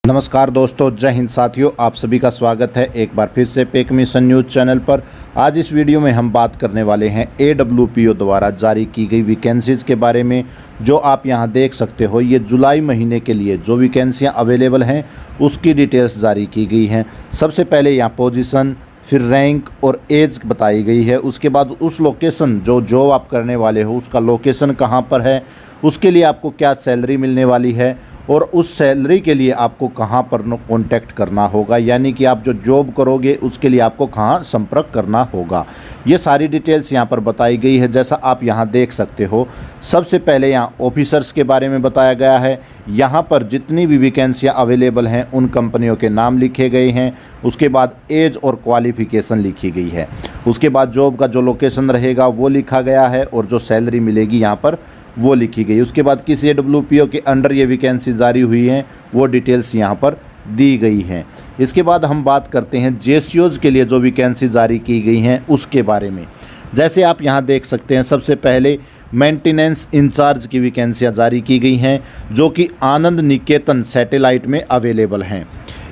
नमस्कार दोस्तों, जय हिंद साथियों। आप सभी का स्वागत है एक बार फिर से पेक मिशन न्यूज़ चैनल पर। आज इस वीडियो में हम बात करने वाले हैं AWPO द्वारा जारी की गई वैकेंसीज़ के बारे में। जो आप यहां देख सकते हो, ये जुलाई महीने के लिए जो वैकेंसियां अवेलेबल हैं उसकी डिटेल्स जारी की गई हैं। सबसे पहले यहाँ पोजीशन, फिर रैंक और एज बताई गई है। उसके बाद उस लोकेशन जो जॉब आप करने वाले हो उसका लोकेशन कहाँ पर है, उसके लिए आपको क्या सैलरी मिलने वाली है और उस सैलरी के लिए आपको कहाँ पर कांटेक्ट करना होगा, यानी कि आप जो जॉब करोगे उसके लिए आपको कहाँ संपर्क करना होगा। ये सारी डिटेल्स यहाँ पर बताई गई है। जैसा आप यहाँ देख सकते हो, सबसे पहले यहाँ ऑफिसर्स के बारे में बताया गया है। यहाँ पर जितनी भी वैकेंसियाँ अवेलेबल हैं उन कंपनियों के नाम लिखे गए हैं। उसके बाद एज और क्वालिफ़िकेशन लिखी गई है। उसके बाद जॉब का जो लोकेशन रहेगा वो लिखा गया है और जो सैलरी मिलेगी यहाँ पर वो लिखी गई। उसके बाद किस AWPO के अंडर ये वैकेंसी जारी हुई हैं वो डिटेल्स यहाँ पर दी गई हैं। इसके बाद हम बात करते हैं JCOs के लिए जो वैकेंसी जारी की गई हैं उसके बारे में। जैसे आप यहाँ देख सकते हैं, सबसे पहले मेंटेनेंस इंचार्ज की वैकेंसियाँ जारी की गई हैं जो कि आनंद निकेतन सैटेलाइट में अवेलेबल हैं,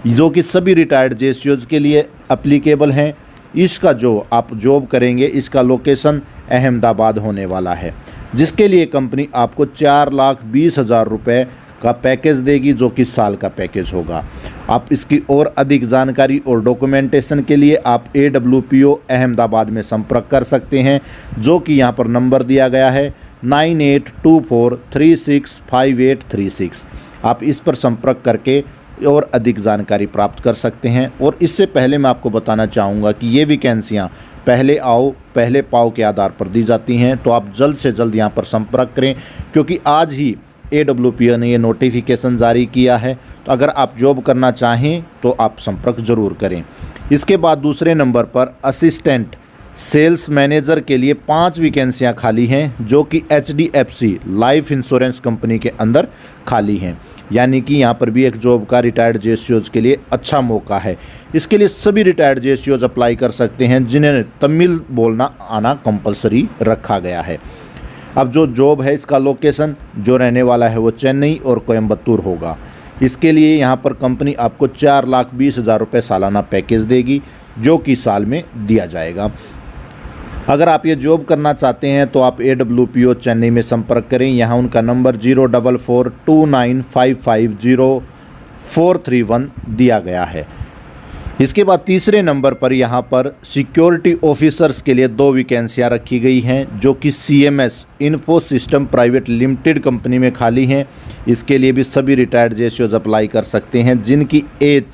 जो कि सभी रिटायर्ड JCOs के लिए अप्लीकेबल हैं। इसका जो आप जॉब करेंगे इसका लोकेशन अहमदाबाद होने वाला है, जिसके लिए कंपनी आपको 4,20,000 रुपये का पैकेज देगी, जो कि साल का पैकेज होगा। आप इसकी और अधिक जानकारी और डॉक्यूमेंटेशन के लिए आप AWPO अहमदाबाद में संपर्क कर सकते हैं, जो कि यहाँ पर नंबर दिया गया है 9824365836। आप इस पर संपर्क करके और अधिक जानकारी प्राप्त कर सकते हैं। और इससे पहले मैं आपको बताना चाहूँगा कि ये वैकेंसियाँ पहले आओ पहले पाओ के आधार पर दी जाती हैं, तो आप जल्द से जल्द यहाँ पर संपर्क करें, क्योंकि आज ही AWPO ने ये नोटिफिकेशन जारी किया है। तो अगर आप जॉब करना चाहें तो आप संपर्क ज़रूर करें। इसके बाद दूसरे नंबर पर असिस्टेंट सेल्स मैनेजर के लिए 5 वैकेंसियाँ खाली हैं, जो कि HDFC लाइफ इंश्योरेंस कंपनी के अंदर खाली हैं। यानी कि यहाँ पर भी एक जॉब का रिटायर्ड JCOs के लिए अच्छा मौका है। इसके लिए सभी रिटायर्ड JCOs अप्लाई कर सकते हैं जिन्हें तमिल बोलना आना कंपलसरी रखा गया है। अब जो जॉब है इसका लोकेशन जो रहने वाला है वो चेन्नई और कोयम्बतूर होगा। इसके लिए यहाँ पर कंपनी आपको 4,20,000 रुपये सालाना पैकेज देगी, जो कि साल में दिया जाएगा। अगर आप ये जॉब करना चाहते हैं तो आप AWPO चेन्नई में संपर्क करें। यहाँ उनका नंबर 04429550431 दिया गया है। इसके बाद तीसरे नंबर पर यहाँ पर सिक्योरिटी ऑफिसर्स के लिए 2 वैकेंसियाँ रखी गई हैं, जो कि CMS info system private limited company में खाली हैं। इसके लिए भी सभी रिटायर्ड JCOs अप्लाई कर सकते हैं जिनकी एज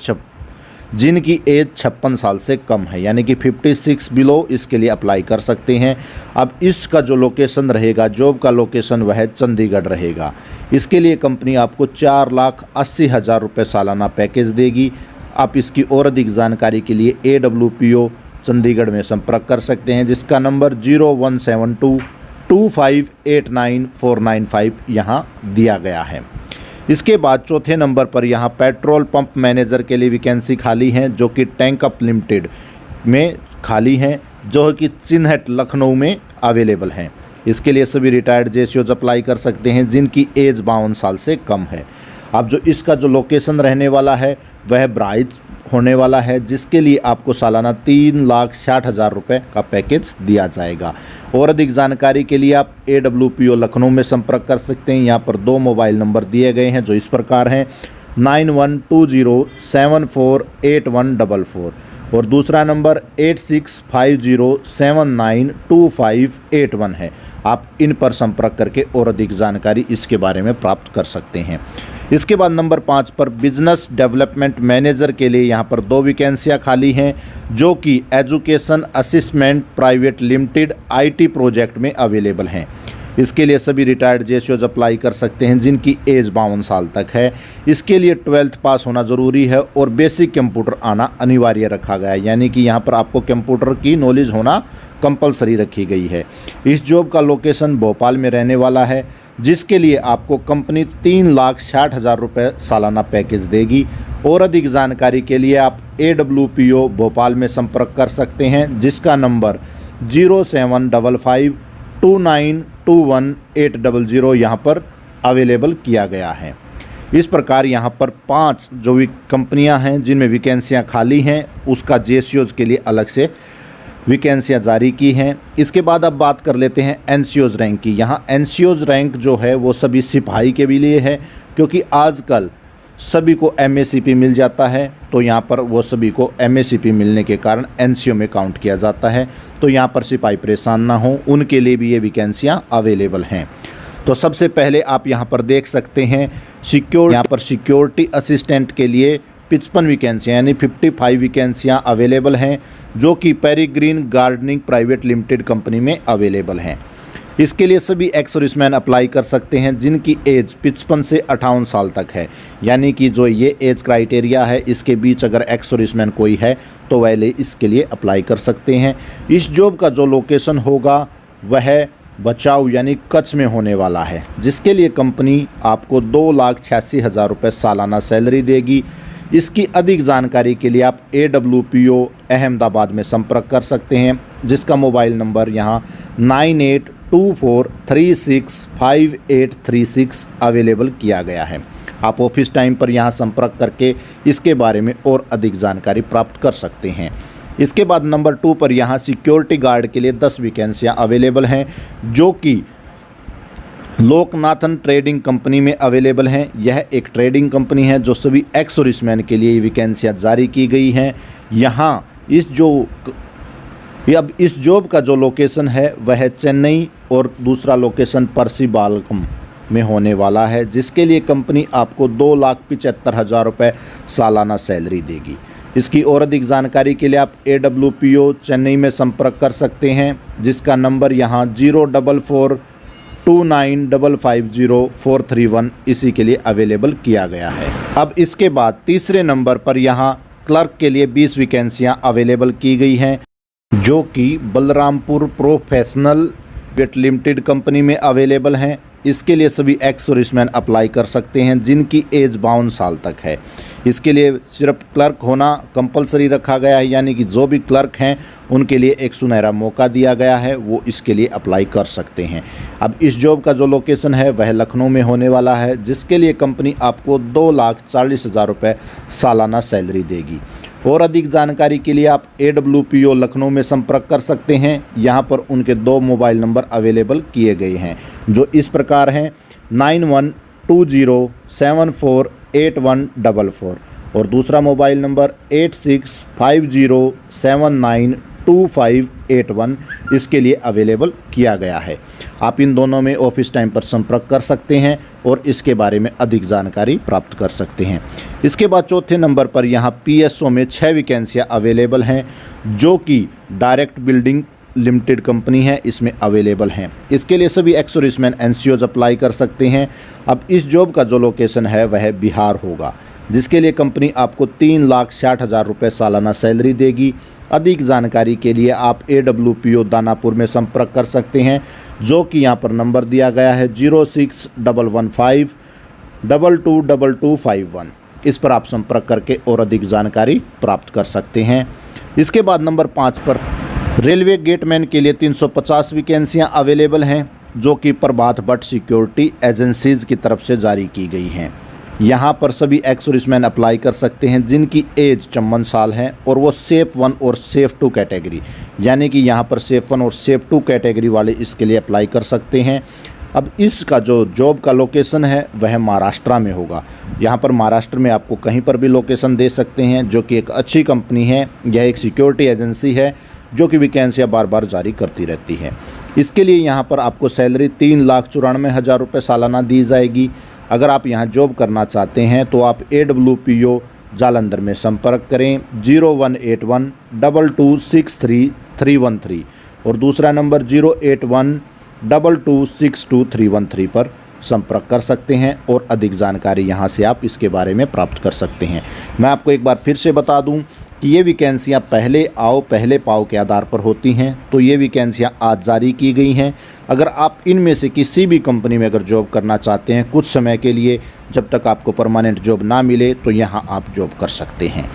56 साल से कम है, यानी कि 56 बिलो इसके लिए अप्लाई कर सकते हैं। अब इसका जो लोकेशन रहेगा, जॉब का लोकेशन वह चंडीगढ़ रहेगा। इसके लिए कंपनी आपको 4,80,000 रुपये सालाना पैकेज देगी। आप इसकी और अधिक जानकारी के लिए AWPO चंडीगढ़ में संपर्क कर सकते हैं, जिसका नंबर 01722589,495 यहाँ दिया गया है। इसके बाद चौथे नंबर पर यहाँ पेट्रोल पंप मैनेजर के लिए वैकेंसी खाली हैं, जो कि टैंक अप लिमिटेड में खाली हैं, जो कि चिन्हट लखनऊ में अवेलेबल हैं। इसके लिए सभी रिटायर्ड JCOs अप्लाई कर सकते हैं जिनकी एज 52 साल से कम है। अब जो इसका जो लोकेशन रहने वाला है वह बहराइच होने वाला है, जिसके लिए आपको सालाना 3,60,000 रुपये का पैकेज दिया जाएगा। और अधिक जानकारी के लिए आप AWPO लखनऊ में संपर्क कर सकते हैं। यहाँ पर 2 मोबाइल नंबर दिए गए हैं जो इस प्रकार हैं 9120748144 और दूसरा नंबर 8650792581 है। आप इन पर संपर्क करके और अधिक जानकारी इसके बारे में प्राप्त कर सकते हैं। इसके बाद नंबर 5 पर बिजनेस डेवलपमेंट मैनेजर के लिए यहाँ पर 2 वैकेंसियाँ खाली हैं, जो कि education assessment private limited IT project में अवेलेबल हैं। इसके लिए सभी रिटायर्ड JCOs अप्लाई कर सकते हैं जिनकी एज 52 साल तक है। इसके लिए 12th पास होना ज़रूरी है और बेसिक कंप्यूटर आना अनिवार्य रखा गया है, यानी कि यहाँ पर आपको कंप्यूटर की नॉलेज होना कंपलसरी रखी गई है। इस जॉब का लोकेशन भोपाल में रहने वाला है, जिसके लिए आपको कंपनी 3,60,000 रुपये सालाना पैकेज देगी। और अधिक जानकारी के लिए आप AWPO भोपाल में संपर्क कर सकते हैं, जिसका नंबर 0755292180 यहाँ पर अवेलेबल किया गया है। इस प्रकार यहाँ पर 5 जो कंपनियाँ हैं जिनमें वैकेंसियाँ खाली हैं, उसका जेसीओज़ के लिए अलग से वैकेंसियाँ जारी की हैं। इसके बाद अब बात कर लेते हैं एनसीओज़ रैंक की। यहाँ एनसीओज़ रैंक जो है वो सभी सिपाही के भी लिए है, क्योंकि आजकल सभी को एमएसीपी मिल जाता है, तो यहाँ पर वो सभी को एमएसीपी मिलने के कारण एनसीओ में काउंट किया जाता है। तो यहाँ पर सिपाही परेशान ना हो, उनके लिए भी ये वैकेंसियाँ अवेलेबल हैं। तो सबसे पहले आप यहाँ पर देख सकते हैं यहाँ पर सिक्योरिटी असिस्टेंट के लिए 55 वैकेंसियाँ यानी 55 वैकेंसियाँ अवेलेबल हैं, जो कि peregrine gardening private limited company में अवेलेबल हैं। इसके लिए सभी एक्स सर्विसमैन अप्लाई कर सकते हैं जिनकी एज 55 से 58 साल तक है, यानी कि जो ये एज क्राइटेरिया है इसके बीच अगर एक्स सर्विसमैन कोई है तो वह इसके लिए अप्लाई कर सकते हैं। इस जॉब का जो लोकेशन होगा वह बचाव यानी कच्छ में होने वाला है, जिसके लिए कंपनी आपको 2,86,000 रुपये सालाना सैलरी देगी। इसकी अधिक जानकारी के लिए आप AWPO अहमदाबाद में संपर्क कर सकते हैं, जिसका मोबाइल नंबर यहाँ 9824365836 अवेलेबल किया गया है। आप ऑफिस टाइम पर यहाँ संपर्क करके इसके बारे में और अधिक जानकारी प्राप्त कर सकते हैं। इसके बाद नंबर 2 पर यहाँ सिक्योरिटी गार्ड के लिए 10 वैकेंसियाँ अवेलेबल हैं, जो कि लोकनाथन ट्रेडिंग कंपनी में अवेलेबल हैं। यह एक ट्रेडिंग कंपनी है जो सभी एक्स सर्विसमैन के लिए वैकेंसियाँ जारी की गई हैं। यहाँ इस जॉब का जो लोकेशन है वह चेन्नई और दूसरा लोकेशन परसीबालम में होने वाला है, जिसके लिए कंपनी आपको 2,75,000 रुपये सालाना सैलरी देगी। इसकी और अधिक जानकारी के लिए आप AWPO चेन्नई में संपर्क कर सकते हैं, जिसका नंबर यहाँ 04429550431 इसी के लिए अवेलेबल किया गया है। अब इसके बाद तीसरे नंबर पर यहाँ क्लर्क के लिए 20 वैकेंसियाँ अवेलेबल की गई हैं, जो कि Balrampur professional private limited company में अवेलेबल हैं। इसके लिए सभी एक्स सर्विसमैन अप्लाई कर सकते हैं जिनकी एज 52 साल तक है। इसके लिए सिर्फ क्लर्क होना कंपलसरी रखा गया है, यानी कि जो भी क्लर्क हैं उनके लिए एक सुनहरा मौका दिया गया है, वो इसके लिए अप्लाई कर सकते हैं। अब इस जॉब का जो लोकेशन है वह लखनऊ में होने वाला है, जिसके लिए कंपनी आपको 2,40,000 रुपये सालाना सैलरी देगी। और अधिक जानकारी के लिए आप AWPO लखनऊ में संपर्क कर सकते हैं। यहाँ पर उनके 2 मोबाइल नंबर अवेलेबल किए गए हैं, जो इस प्रकार हैं 9120748144 और दूसरा मोबाइल नंबर 8650792581 इसके लिए अवेलेबल किया गया है। आप इन दोनों में ऑफिस टाइम पर संपर्क कर सकते हैं और इसके बारे में अधिक जानकारी प्राप्त कर सकते हैं। इसके बाद चौथे नंबर पर यहाँ PSO में 6 वैकेंसियाँ अवेलेबल हैं, जो कि डायरेक्ट बिल्डिंग लिमिटेड कंपनी है, इसमें अवेलेबल हैं। इसके लिए सभी एक्स सर्विसमैन एनसीओज अप्लाई कर सकते हैं। अब इस जॉब का जो लोकेशन है वह बिहार होगा, जिसके लिए कंपनी आपको 3,60,000 रुपये सालाना सैलरी देगी। अधिक जानकारी के लिए आप AWPO दानापुर में संपर्क कर सकते हैं, जो कि यहाँ पर नंबर दिया गया है 0611522251। इस पर आप संपर्क करके और अधिक जानकारी प्राप्त कर सकते हैं। इसके बाद नंबर 5 पर रेलवे गेटमैन के लिए 350 वैकेंसियाँ अवेलेबल हैं, जो कि प्रभात भट्ट सिक्योरिटी एजेंसीज़ की तरफ से जारी की गई हैं। यहाँ पर सभी एक्स सर्विसमैन अप्लाई कर सकते हैं जिनकी एज 54 साल है और वो सेफ 1 और सेफ 2 कैटेगरी, यानी कि यहाँ पर सेफ 1 और सेफ 2 कैटेगरी वाले इसके लिए अप्लाई कर सकते हैं। अब इसका जो जॉब का लोकेशन है वह महाराष्ट्र में होगा। यहाँ पर महाराष्ट्र में आपको कहीं पर भी लोकेशन दे सकते हैं, जो कि एक अच्छी कंपनी है। यह एक सिक्योरिटी एजेंसी है जो कि वैकेंसियाँ बार बार जारी करती रहती है। इसके लिए यहाँ पर आपको सैलरी 3,94,000 रुपये सालाना दी जाएगी। अगर आप यहाँ जॉब करना चाहते हैं तो आप AWPO जालंधर में संपर्क करें 0181226313 और दूसरा नंबर 08122622313 पर संपर्क कर सकते हैं और अधिक जानकारी यहाँ से आप इसके बारे में प्राप्त कर सकते हैं। मैं आपको एक बार फिर से बता दूं कि ये वैकेंसियाँ पहले आओ पहले पाओ के आधार पर होती हैं, तो ये वैकेंसियाँ आज जारी की गई हैं। अगर आप इनमें से किसी भी कंपनी में अगर जॉब करना चाहते हैं कुछ समय के लिए, जब तक आपको परमानेंट जॉब ना मिले, तो यहाँ आप जॉब कर सकते हैं।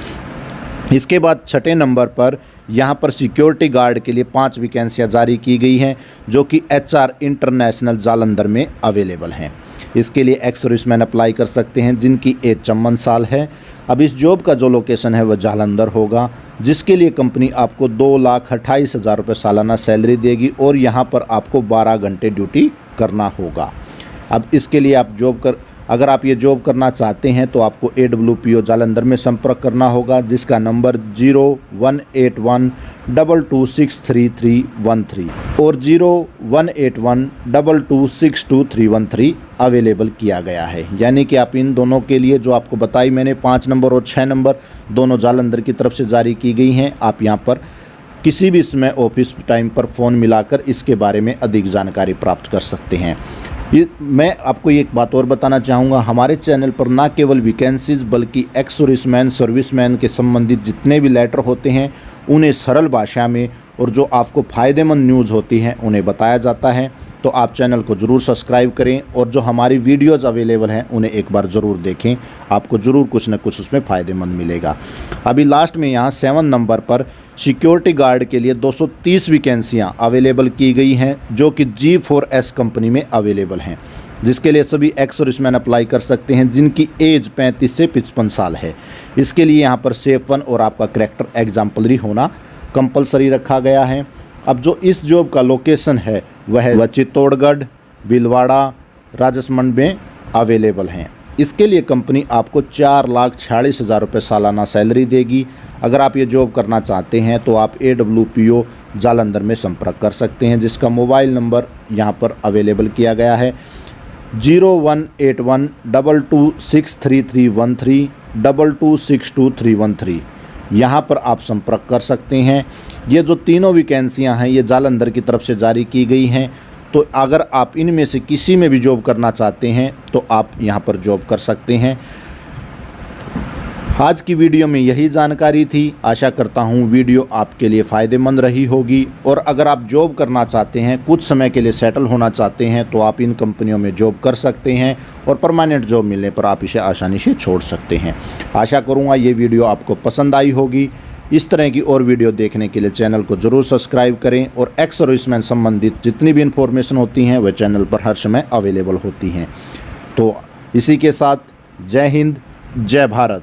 इसके बाद छठे नंबर पर यहाँ पर सिक्योरिटी गार्ड के लिए 5 वैकेंसियाँ जारी की गई हैं, जो कि HR इंटरनेशनल जालंधर में अवेलेबल हैं। इसके लिए एक्स सर्विसमैन अप्लाई कर सकते हैं जिनकी एज 54 साल है। अब इस जॉब का जो लोकेशन है वह जालंधर होगा, जिसके लिए कंपनी आपको 2,28,000 रुपये सालाना सैलरी देगी और यहाँ पर आपको 12 घंटे ड्यूटी करना होगा। अब इसके लिए अगर आप ये जॉब करना चाहते हैं तो आपको AWPO जालंधर में संपर्क करना होगा, जिसका नंबर 0181226313 और 018122623313 अवेलेबल किया गया है। यानी कि आप इन दोनों के लिए जो आपको बताई मैंने 5 नंबर और 6 नंबर दोनों जालंधर की तरफ से जारी की गई हैं। आप यहाँ पर किसी भी समय ऑफिस टाइम पर फ़ोन मिलाकर इसके बारे में अधिक जानकारी प्राप्त कर सकते हैं। मैं आपको एक बात और बताना चाहूँगा, हमारे चैनल पर ना केवल वैकेंसीज बल्कि एक्स सर्विसमैन के संबंधित जितने भी लेटर होते हैं उन्हें सरल भाषा में और जो आपको फ़ायदेमंद न्यूज़ होती हैं उन्हें बताया जाता है। तो आप चैनल को ज़रूर सब्सक्राइब करें और जो हमारी वीडियोज़ अवेलेबल हैं उन्हें एक बार ज़रूर देखें, आपको ज़रूर कुछ न कुछ उसमें फ़ायदेमंद मिलेगा। अभी लास्ट में यहाँ 7 नंबर पर सिक्योरिटी गार्ड के लिए 230 वैकेंसियाँ अवेलेबल की गई हैं जो कि G4S कंपनी में अवेलेबल हैं, जिसके लिए सभी एक्स सर्विसमैन अप्लाई कर सकते हैं जिनकी एज 35 से 55 साल है। इसके लिए यहाँ पर सेफ 1 और आपका करैक्टर एग्जाम्पलरी होना कंपलसरी रखा गया है। अब जो इस जॉब का लोकेशन है वह चित्तौड़गढ़, भीलवाड़ा, राजसमंद में अवेलेबल हैं। इसके लिए कंपनी आपको 4,46,000 रुपये सालाना सैलरी देगी। अगर आप ये जॉब करना चाहते हैं तो आप AWPO जालंधर में संपर्क कर सकते हैं, जिसका मोबाइल नंबर यहाँ पर अवेलेबल किया गया है 0181226313 22623313। यहाँ पर आप संपर्क कर सकते हैं। ये जो तीनों वैकेंसियाँ हैं ये जालंधर की तरफ से जारी की गई हैं। तो अगर आप इनमें से किसी में भी जॉब करना चाहते हैं तो आप यहाँ पर जॉब कर सकते हैं। आज की वीडियो में यही जानकारी थी। आशा करता हूँ वीडियो आपके लिए फ़ायदेमंद रही होगी। और अगर आप जॉब करना चाहते हैं, कुछ समय के लिए सेटल होना चाहते हैं तो आप इन कंपनियों में जॉब कर सकते हैं और परमानेंट जॉब मिलने पर आप इसे आसानी से छोड़ सकते हैं। आशा करूँगा ये वीडियो आपको पसंद आई होगी। इस तरह की और वीडियो देखने के लिए चैनल को ज़रूर सब्सक्राइब करें और एक्स सर्विसमैन संबंधित जितनी भी इन्फॉर्मेशन होती हैं वह चैनल पर हर समय अवेलेबल होती हैं। तो इसी के साथ जय हिंद, जय भारत।